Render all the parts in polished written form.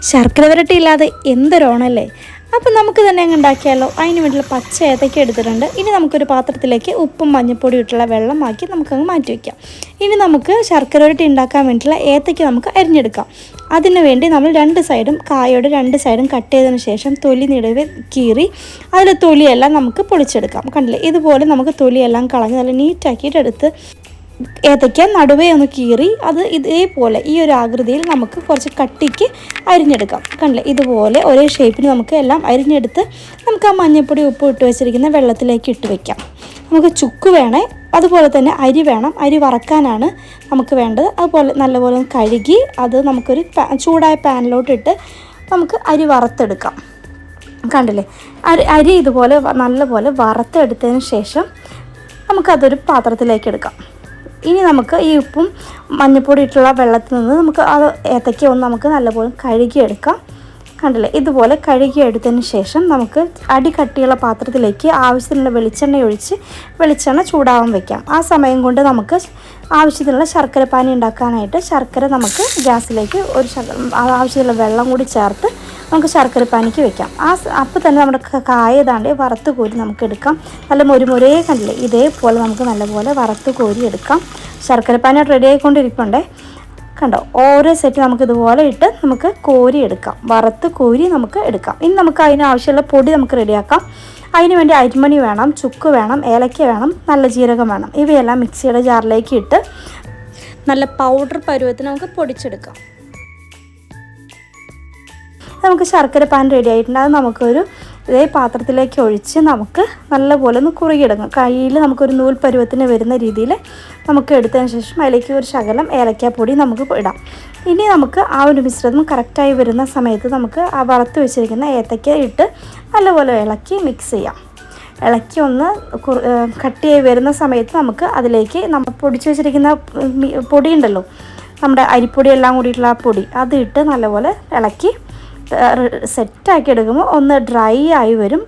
ശർക്കര വരട്ടി ഇല്ലാതെ എന്തൊരോണല്ലേ. അപ്പോൾ നമുക്ക് തന്നെ അങ്ങ് ഉണ്ടാക്കിയാലോ. അതിന് വേണ്ടിയുള്ള പച്ച ഏത്തയ്ക്ക എടുത്തിട്ടുണ്ട്. ഇനി നമുക്കൊരു പാത്രത്തിലേക്ക് ഉപ്പും മഞ്ഞൾപ്പൊടി ഇട്ടുള്ള വെള്ളമാക്കി നമുക്കങ്ങ് മാറ്റി വയ്ക്കാം. ഇനി നമുക്ക് ശർക്കര വരട്ടി ഉണ്ടാക്കാൻ വേണ്ടിയിട്ടുള്ള ഏത്തയ്ക്ക നമുക്ക് അരിഞ്ഞെടുക്കാം. അതിനു വേണ്ടി നമ്മൾ കായയുടെ രണ്ട് സൈഡും കട്ട് ചെയ്തതിന് ശേഷം തൊലി നിടവ് കീറി അതിൽ തൊലിയെല്ലാം നമുക്ക് പൊളിച്ചെടുക്കാം. കണ്ടില്ലേ, ഇതുപോലെ നമുക്ക് തൊലിയെല്ലാം കളഞ്ഞ് നല്ല നീറ്റാക്കിയിട്ട് എടുത്ത് ഏത്തയ്ക്ക നടുവേ ഒന്ന് കീറി അത് ഇതേപോലെ ഈ ഒരു ആകൃതിയിൽ നമുക്ക് കുറച്ച് കട്ടിക്ക് അരിഞ്ഞെടുക്കാം. കണ്ടില്ലേ, ഇതുപോലെ ഒരേ ഷേപ്പിന് നമുക്ക് എല്ലാം അരിഞ്ഞെടുത്ത് നമുക്ക് ആ മഞ്ഞൾപ്പൊടി ഉപ്പ് ഇട്ട് വെച്ചിരിക്കുന്ന വെള്ളത്തിലേക്ക് ഇട്ട് വയ്ക്കാം. നമുക്ക് ചുക്ക് വേണേ, അതുപോലെ തന്നെ അരി വേണം. അരി വറക്കാനാണ് നമുക്ക് വേണ്ടത്. അതുപോലെ നല്ലപോലെ കഴുകി അത് നമുക്കൊരു ചൂടായ പാനിലോട്ടിട്ട് നമുക്ക് അരി വറുത്തെടുക്കാം. കണ്ടില്ലേ, അരി ഇതുപോലെ നല്ലപോലെ വറുത്തെടുത്തതിന് ശേഷം നമുക്കതൊരു പാത്രത്തിലേക്ക് എടുക്കാം. ഇനി നമുക്ക് ഈ ഉപ്പും മഞ്ഞൾപ്പൊടി ഇട്ടുള്ള വെള്ളത്തിൽ നിന്ന് നമുക്ക് അത് ഏത്തയ്ക്ക ഒന്ന് നമുക്ക് നല്ലപോലെ കഴുകിയെടുക്കാം. കണ്ടില്ലേ, ഇതുപോലെ കഴുകിയെടുത്തതിന് ശേഷം നമുക്ക് അടി കട്ടിയുള്ള പാത്രത്തിലേക്ക് ആവശ്യത്തിനുള്ള വെളിച്ചെണ്ണ ചൂടാവാൻ വയ്ക്കാം. ആ സമയം കൊണ്ട് നമുക്ക് ആവശ്യത്തിനുള്ള ശർക്കര പാനി ഉണ്ടാക്കാനായിട്ട് ശർക്കര നമുക്ക് ഗ്യാസിലേക്ക് ആവശ്യത്തിലുള്ള വെള്ളം കൂടി ചേർത്ത് നമുക്ക് ശർക്കര പാനിക്ക് വെക്കാം. അപ്പോൾ തന്നെ നമ്മുടെ കായ ഏതാണ്ട് വറുത്ത് കോരി നമുക്ക് എടുക്കാം. നല്ല മുരുമുരേ കണ്ടില്ലേ, ഇതേപോലെ നമുക്ക് നല്ലപോലെ വറുത്ത് കോരി എടുക്കാം. ശർക്കര പാനി റെഡി ആയിക്കൊണ്ടിരിപ്പുണ്ടേ. കണ്ടോ, ഓരോ സെറ്റ് നമുക്ക് ഇതുപോലെ ഇട്ട് നമുക്ക് കോരി എടുക്കാം. വറുത്ത് കോരി നമുക്ക് എടുക്കാം. ഇനി നമുക്ക് അതിനാവശ്യമുള്ള പൊടി നമുക്ക് റെഡിയാക്കാം. അതിന് വേണ്ടി അരിമണി വേണം, ചുക്ക് വേണം, ഏലക്ക വേണം, നല്ല ജീരകം വേണം. ഇവയെല്ലാം മിക്സിയുടെ ജാറിലേക്ക് ഇട്ട് നല്ല പൗഡർ പരുവത്തിന് നമുക്ക് പൊടിച്ചെടുക്കാം. നമുക്ക് ശർക്കര പാൻ റെഡി ആയിട്ടുണ്ട്. അത് നമുക്കൊരു ഇതേ പാത്രത്തിലേക്ക് ഒഴിച്ച് നമുക്ക് നല്ലപോലെ ഒന്ന് കുറുകിയെടുക്കാം. കയ്യിൽ നമുക്കൊരു നൂൽ പരുവത്തിന് വരുന്ന രീതിയിൽ നമുക്ക് എടുത്തതിന് ശേഷം അതിലേക്ക് ഒരു ശകലം ഏലക്കാപ്പൊടി നമുക്ക് ഇടാം. ഇനി നമുക്ക് ആ ഒരു മിശ്രിതം കറക്റ്റായി വരുന്ന സമയത്ത് നമുക്ക് ആ വറുത്ത് വെച്ചിരിക്കുന്ന ഏത്തയ്ക്ക ഇട്ട് നല്ലപോലെ ഇളക്കി മിക്സ് ചെയ്യാം. ഇളക്കി ഒന്ന് കട്ടിയായി വരുന്ന സമയത്ത് നമുക്ക് അതിലേക്ക് നമ്മൾ പൊടിച്ച് വെച്ചിരിക്കുന്ന പൊടി ഉണ്ടല്ലോ, നമ്മുടെ അരിപ്പൊടി എല്ലാം കൂടിയിട്ടുള്ള ആ പൊടി, അത് ഇട്ട് നല്ലപോലെ ഇളക്കി സെറ്റാക്കി എടുക്കുമ്പോൾ ഒന്ന് ഡ്രൈ ആയി വരും.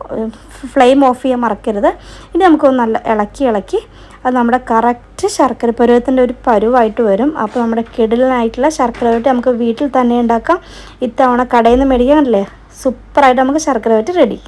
ഫ്ലെയിം ഓഫ് ചെയ്യാൻ മറക്കരുത്. ഇനി നമുക്കൊന്ന് നല്ല ഇളക്കി അത് നമ്മുടെ കറക്റ്റ് ശർക്കര പരുവത്തിൻ്റെ ഒരു പരുവായിട്ട് വരും. അപ്പോൾ നമ്മുടെ കിടിലനായിട്ടുള്ള ശർക്കര വരട്ടി നമുക്ക് വീട്ടിൽ തന്നെ ഉണ്ടാക്കാം. ഇത്തവണ കടയിൽ നിന്ന് മേടിക്കാനല്ലേ, സൂപ്പറായിട്ട് നമുക്ക് ശർക്കര വരട്ടി റെഡി.